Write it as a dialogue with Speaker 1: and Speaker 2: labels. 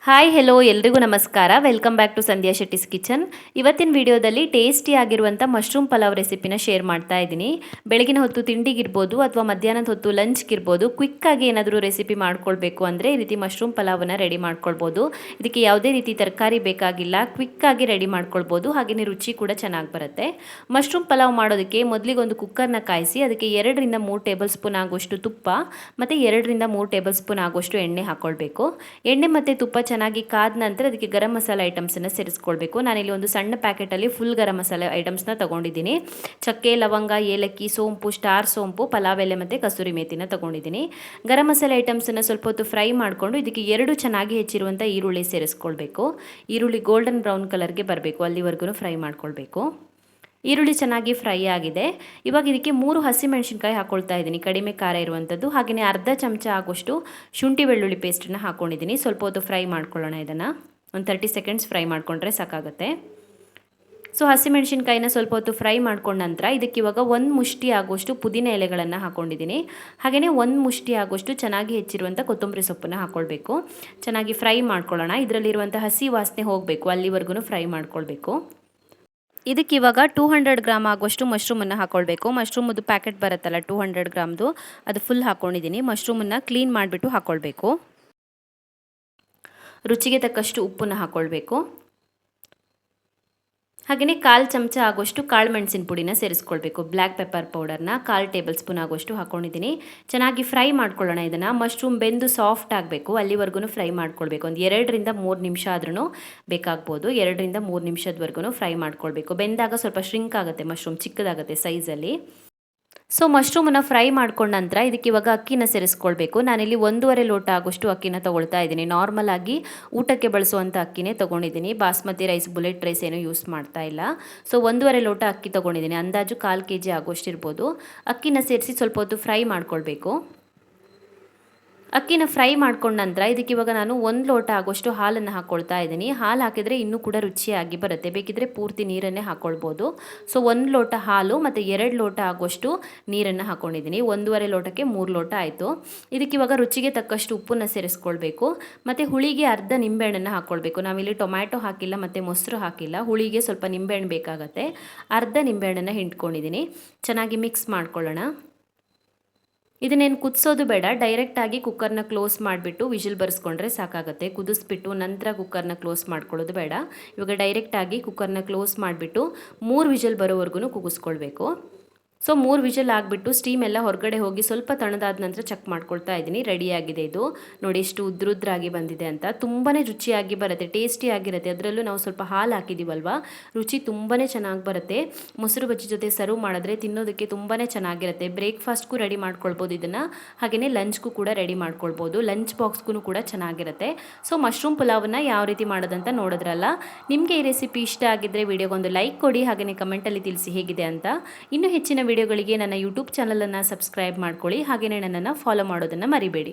Speaker 1: Hi hello ಎಲ್ರಿಗೂ ನಮಸ್ಕಾರ. Welcome back to Sandhya Shetty's kitchen. ಇವತ್ತಿನ ವಿಡಿಯೋದಲ್ಲಿ ಟೇಸ್ಟಿ ಆಗಿರುವಂಥ ಮಶ್ರೂಮ್ ಪಲಾವ್ ರೆಸಿಪಿನ ಶೇರ್ ಮಾಡ್ತಾ ಇದ್ದೀನಿ. ಬೆಳಗಿನ ಹೊತ್ತು ತಿಂಡಿಗಿರ್ಬೋದು ಅಥವಾ ಮಧ್ಯಾಹ್ನದ ಹೊತ್ತು ಲಂಚ್ಗಿರ್ಬೋದು, ಕ್ವಿಕ್ಕಾಗಿ ಏನಾದರೂ ರೆಸಿಪಿ ಮಾಡ್ಕೊಳ್ಬೇಕು ಅಂದರೆ ಈ ರೀತಿ ಮಶ್ರೂಮ್ ಪಲಾವನ್ನ ರೆಡಿ ಮಾಡ್ಕೊಳ್ಬೋದು. ಇದಕ್ಕೆ ಯಾವುದೇ ರೀತಿ ತರಕಾರಿ ಬೇಕಾಗಿಲ್ಲ, ಕ್ವಿಕ್ಕಾಗಿ ರೆಡಿ ಮಾಡ್ಕೊಳ್ಬೋದು. ಹಾಗೆಯೇ ರುಚಿ ಕೂಡ ಚೆನ್ನಾಗಿ ಬರುತ್ತೆ. ಮಶ್ರೂಮ್ ಪಲಾವ್ ಮಾಡೋದಕ್ಕೆ ಮೊದಲಿಗೆ ಒಂದು ಕುಕ್ಕರ್ನ ಕಾಯಿಸಿ ಅದಕ್ಕೆ 2 3 ಟೇಬಲ್ ಸ್ಪೂನ್ ಆಗುವಷ್ಟು ತುಪ್ಪ ಮತ್ತು 2 3 ಟೇಬಲ್ ಸ್ಪೂನ್ ಆಗುವಷ್ಟು ಎಣ್ಣೆ ಹಾಕ್ಕೊಳ್ಬೇಕು. ಎಣ್ಣೆ ಮತ್ತು ತುಪ್ಪ ಚೆನ್ನಾಗಿ ಕಾದ ನಂತರ ಅದಕ್ಕೆ ಗರಂ ಮಸಾಲೆ ಐಟಮ್ಸನ್ನು ಸೇರಿಸ್ಕೊಳ್ಬೇಕು. ನಾನಿಲ್ಲಿ ಒಂದು ಸಣ್ಣ ಪ್ಯಾಕೆಟಲ್ಲಿ ಫುಲ್ ಗರಂ ಮಸಾಲೆ ಐಟಮ್ಸ್ನ ತೊಗೊಂಡಿದ್ದೀನಿ. ಚಕ್ಕೆ, ಲವಂಗ, ಏಲಕ್ಕಿ, ಸೋಂಪು, ಸ್ಟಾರ್ ಸೋಂಪು, ಪಲಾವ್ ಎಲೆ ಮತ್ತು ಕಸೂರಿ ಮೇಥಿನ ತೊಗೊಂಡಿದ್ದೀನಿ. ಗರಂ ಮಸಾಲೆ ಐಟಮ್ಸನ್ನು ಸ್ವಲ್ಪ ಹೊತ್ತು ಫ್ರೈ ಮಾಡಿಕೊಂಡು ಇದಕ್ಕೆ 2 ಚೆನ್ನಾಗಿ ಹೆಚ್ಚಿರುವಂಥ ಈರುಳ್ಳಿ ಸೇರಿಸ್ಕೊಳ್ಬೇಕು. ಈರುಳ್ಳಿ ಗೋಲ್ಡನ್ ಬ್ರೌನ್ ಕಲರ್ಗೆ ಬರಬೇಕು, ಅಲ್ಲಿವರೆಗೂ ಫ್ರೈ ಮಾಡ್ಕೊಳ್ಬೇಕು. ಈರುಳ್ಳಿ ಚೆನ್ನಾಗಿ ಫ್ರೈ ಆಗಿದೆ. ಇವಾಗ ಇದಕ್ಕೆ 3 ಹಸಿಮೆಣಸಿನ್ಕಾಯಿ ಹಾಕ್ಕೊಳ್ತಾ ಇದ್ದೀನಿ, ಕಡಿಮೆ ಖಾರ ಇರುವಂಥದ್ದು. ಹಾಗೆಯೇ ಅರ್ಧ ಚಮಚ ಆಗುವಷ್ಟು ಶುಂಠಿ ಬೆಳ್ಳುಳ್ಳಿ ಪೇಸ್ಟನ್ನು ಹಾಕ್ಕೊಂಡಿದ್ದೀನಿ. ಸ್ವಲ್ಪ ಹೊತ್ತು ಫ್ರೈ ಮಾಡ್ಕೊಳ್ಳೋಣ. ಇದನ್ನು ಒಂದು 30 ಸೆಕೆಂಡ್ಸ್ ಫ್ರೈ ಮಾಡಿಕೊಂಡ್ರೆ ಸಾಕಾಗುತ್ತೆ. ಸೊ ಹಸಿಮೆಣಸಿನ್ಕಾಯಿನ ಸ್ವಲ್ಪ ಹೊತ್ತು ಫ್ರೈ ಮಾಡ್ಕೊಂಡ ನಂತರ ಇದಕ್ಕೆ ಇವಾಗ 1 ಮುಷ್ಟಿ ಆಗುವಷ್ಟು ಪುದೀನ ಎಲೆಗಳನ್ನು ಹಾಕ್ಕೊಂಡಿದ್ದೀನಿ. ಹಾಗೆಯೇ 1 ಮುಷ್ಟಿ ಆಗುವಷ್ಟು ಚೆನ್ನಾಗಿ ಹೆಚ್ಚಿರುವಂಥ ಕೊತ್ತಂಬರಿ ಸೊಪ್ಪನ್ನು ಹಾಕ್ಕೊಳ್ಬೇಕು. ಚೆನ್ನಾಗಿ ಫ್ರೈ ಮಾಡ್ಕೊಳ್ಳೋಣ. ಇದರಲ್ಲಿರುವಂಥ ಹಸಿ ವಾಸನೆ ಹೋಗಬೇಕು, ಅಲ್ಲಿವರೆಗೂ ಫ್ರೈ ಮಾಡ್ಕೊಳ್ಬೇಕು. ಇದಕ್ಕೆ ಇವಾಗ 200 ಗ್ರಾಮ್ ಆಗುವಷ್ಟು ಮಶ್ರೂಮನ್ನು ಹಾಕ್ಕೊಳ್ಬೇಕು. ಮಶ್ರೂಮದು ಪ್ಯಾಕೆಟ್ ಬರುತ್ತಲ್ಲ 200 ಗ್ರಾಮ್ದು, ಅದು ಫುಲ್ ಹಾಕ್ಕೊಂಡಿದ್ದೀನಿ. ಮಶ್ರೂಮನ್ನು ಕ್ಲೀನ್ ಮಾಡಿಬಿಟ್ಟು ಹಾಕ್ಕೊಳ್ಬೇಕು. ರುಚಿಗೆ ತಕ್ಕಷ್ಟು ಉಪ್ಪನ್ನು ಹಾಕ್ಕೊಳ್ಬೇಕು. ಹಾಗೆಯೇ 1/4 ಚಮಚ ಆಗುವಷ್ಟು ಕಾಳು ಮೆಣಸಿನ ಪುಡಿನ ಸೇರಿಸ್ಕೊಳ್ಬೇಕು. ಬ್ಲ್ಯಾಕ್ ಪೆಪ್ಪರ್ ಪೌಡರ್ನ 1/4 ಟೇಬಲ್ ಸ್ಪೂನ್ ಆಗುವಷ್ಟು ಹಾಕ್ಕೊಂಡಿದ್ದೀನಿ. ಚೆನ್ನಾಗಿ ಫ್ರೈ ಮಾಡ್ಕೊಳ್ಳೋಣ. ಇದನ್ನು ಮಶ್ರೂಮ್ ಬೆಂದು ಸಾಫ್ಟ್ ಆಗಬೇಕು, ಅಲ್ಲಿವರೆಗೂ ಫ್ರೈ ಮಾಡ್ಕೊಳ್ಬೇಕು. ಒಂದು 2 3 ನಿಮಿಷ ಆದ್ರೂ ಬೇಕಾಗ್ಬೋದು. 2 3 ನಿಮಿಷದವರೆಗೂ ಫ್ರೈ ಮಾಡ್ಕೊಳ್ಬೇಕು. ಬೆಂದಾಗ ಸ್ವಲ್ಪ ಶ್ರಿಂಕ್ ಆಗುತ್ತೆ, ಮಶ್ರೂಮ್ ಚಿಕ್ಕದಾಗುತ್ತೆ ಸೈಜಲ್ಲಿ. ಸೊ ಮಶ್ರೂಮನ್ನು ಫ್ರೈ ಮಾಡ್ಕೊಂಡ ನಂತರ ಇದಕ್ಕೆ ಇವಾಗ ಅಕ್ಕಿನ ಸೇರಿಸ್ಕೊಳ್ಬೇಕು. ನಾನಿಲ್ಲಿ 1.5 ಲೋಟ ಆಗುವಷ್ಟು ಅಕ್ಕಿನ ತೊಗೊಳ್ತಾ ಇದ್ದೀನಿ. ನಾರ್ಮಲ್ ಆಗಿ ಊಟಕ್ಕೆ ಬಳಸುವಂಥ ಅಕ್ಕಿನೇ ತೊಗೊಂಡಿದ್ದೀನಿ. ಬಾಸ್ಮತಿ ರೈಸ್, ಬುಲೆಟ್ ರೈಸ್ ಏನೂ ಯೂಸ್ ಮಾಡ್ತಾ ಇಲ್ಲ. ಸೊ 1.5 ಲೋಟ ಅಕ್ಕಿ ತೊಗೊಂಡಿದ್ದೀನಿ. ಅಂದಾಜು 1/4 kg ಆಗುವಷ್ಟು ಇರ್ಬೋದು. ಅಕ್ಕಿನ ಸೇರಿಸಿ ಸ್ವಲ್ಪ ಹೊತ್ತು ಫ್ರೈ ಮಾಡ್ಕೊಳ್ಬೇಕು. ಅಕ್ಕಿನ ಫ್ರೈ ಮಾಡ್ಕೊಂಡ ನಂತರ ಇದಕ್ಕೆ ಇವಾಗ ನಾನು 1 ಲೋಟ ಆಗುವಷ್ಟು ಹಾಲನ್ನು ಹಾಕ್ಕೊಳ್ತಾ ಇದ್ದೀನಿ. ಹಾಲು ಹಾಕಿದರೆ ಇನ್ನೂ ಕೂಡ ರುಚಿಯಾಗಿ ಬರುತ್ತೆ. ಬೇಕಿದ್ರೆ ಪೂರ್ತಿ ನೀರನ್ನೇ ಹಾಕ್ಕೊಳ್ಬೋದು. ಸೊ 1 ಲೋಟ ಹಾಲು ಮತ್ತು 2 ಲೋಟ ಆಗುವಷ್ಟು ನೀರನ್ನು ಹಾಕ್ಕೊಂಡಿದ್ದೀನಿ. 1.5 ಲೋಟಕ್ಕೆ 3 ಲೋಟ ಆಯಿತು. ಇದಕ್ಕೆ ಇವಾಗ ರುಚಿಗೆ ತಕ್ಕಷ್ಟು ಉಪ್ಪನ್ನು ಸೇರಿಸ್ಕೊಳ್ಬೇಕು. ಮತ್ತು ಹುಳಿಗೆ ಅರ್ಧ ನಿಂಬೆಹಣ್ಣನ್ನು ಹಾಕ್ಕೊಳ್ಬೇಕು. ನಾವಿಲ್ಲಿ ಟೊಮ್ಯಾಟೊ ಹಾಕಿಲ್ಲ ಮತ್ತು ಮೊಸರು ಹಾಕಿಲ್ಲ. ಹುಳಿಗೆ ಸ್ವಲ್ಪ ನಿಂಬೆಹಣ್ಣು ಬೇಕಾಗತ್ತೆ. ಅರ್ಧ ನಿಂಬೆಹಣ್ಣನ್ನು ಹಿಂಡ್ಕೊಂಡಿದ್ದೀನಿ. ಚೆನ್ನಾಗಿ ಮಿಕ್ಸ್ ಮಾಡ್ಕೊಳ್ಳೋಣ. ಇದನ್ನೇನು ಕುದಿಸೋದು ಬೇಡ, ಡೈರೆಕ್ಟಾಗಿ ಕುಕ್ಕರ್ನ ಕ್ಲೋಸ್ ಮಾಡಿಬಿಟ್ಟು ವಿಜಿಲ್ ಬರೆಸ್ಕೊಂಡ್ರೆ ಸಾಕಾಗುತ್ತೆ. ಕುದಿಸ್ಬಿಟ್ಟು ನಂತರ ಕುಕ್ಕರ್ನ ಕ್ಲೋಸ್ ಮಾಡ್ಕೊಳ್ಳೋದು ಬೇಡ. ಇವಾಗ ಡೈರೆಕ್ಟಾಗಿ ಕುಕ್ಕರ್ನ ಕ್ಲೋಸ್ ಮಾಡಿಬಿಟ್ಟು 3 ವಿಜಿಲ್ ಬರೋವರೆಗೂ ಕೂಗಿಸ್ಕೊಳ್ಬೇಕು. ಸೊ 3 ವಿಜಿಲ್ ಆಗಿಬಿಟ್ಟು ಸ್ಟೀಮ್ ಎಲ್ಲ ಹೊರಗಡೆ ಹೋಗಿ ಸ್ವಲ್ಪ ತಣ್ಣದಾದ ನಂತರ ಚೆಕ್ ಮಾಡ್ಕೊಳ್ತಾ ಇದ್ದೀನಿ. ರೆಡಿಯಾಗಿದೆ ಇದು. ನೋಡಿ ಎಷ್ಟು ಉದ್ರುದ್ರಾಗಿ ಬಂದಿದೆ ಅಂತ. ತುಂಬಾ ರುಚಿಯಾಗಿ ಬರುತ್ತೆ, ಟೇಸ್ಟಿಯಾಗಿರುತ್ತೆ. ಅದರಲ್ಲೂ ನಾವು ಸ್ವಲ್ಪ ಹಾಲು ಹಾಕಿದ್ದೀವಲ್ವ, ರುಚಿ ತುಂಬಾ ಚೆನ್ನಾಗಿ ಬರುತ್ತೆ. ಮೊಸರು ಬಜ್ಜಿ ಜೊತೆ ಸರ್ವ್ ಮಾಡಿದ್ರೆ ತಿನ್ನೋದಕ್ಕೆ ತುಂಬಾ ಚೆನ್ನಾಗಿರುತ್ತೆ. ಬ್ರೇಕ್ಫಾಸ್ಟ್ಗೂ ರೆಡಿ ಮಾಡ್ಕೊಳ್ಬೋದು ಇದನ್ನು. ಹಾಗೆಯೇ ಲಂಚ್ಗೂ ಕೂಡ ರೆಡಿ ಮಾಡ್ಕೊಳ್ಬೋದು. ಲಂಚ್ ಬಾಕ್ಸ್ಗೂ ಕೂಡ ಚೆನ್ನಾಗಿರುತ್ತೆ. ಸೊ ಮಶ್ರೂಮ್ ಪುಲಾವನ್ನು ಯಾವ ರೀತಿ ಮಾಡೋದಂತ ನೋಡಿದ್ರಲ್ಲ. ನಿಮಗೆ ಈ ರೆಸಿಪಿ ಇಷ್ಟ ಆಗಿದ್ದರೆ ವಿಡಿಯೋಗೊಂದು ಲೈಕ್ ಕೊಡಿ. ಹಾಗೆಯೇ ಕಮೆಂಟಲ್ಲಿ ತಿಳಿಸಿ ಹೇಗಿದೆ ಅಂತ. ಇನ್ನೂ ಹೆಚ್ಚಿನ ವಿಡಿಯೋಗಳಿಗೆ ನನ್ನ ಯೂಟ್ಯೂಬ್ ಚಾನಲನ್ನು ಸಬ್ಸ್ಕ್ರೈಬ್ ಮಾಡ್ಕೊಳ್ಳಿ. ಹಾಗೆಯೇ ನನ್ನನ್ನು ಫಾಲೋ ಮಾಡೋದನ್ನು ಮರಿಬೇಡಿ.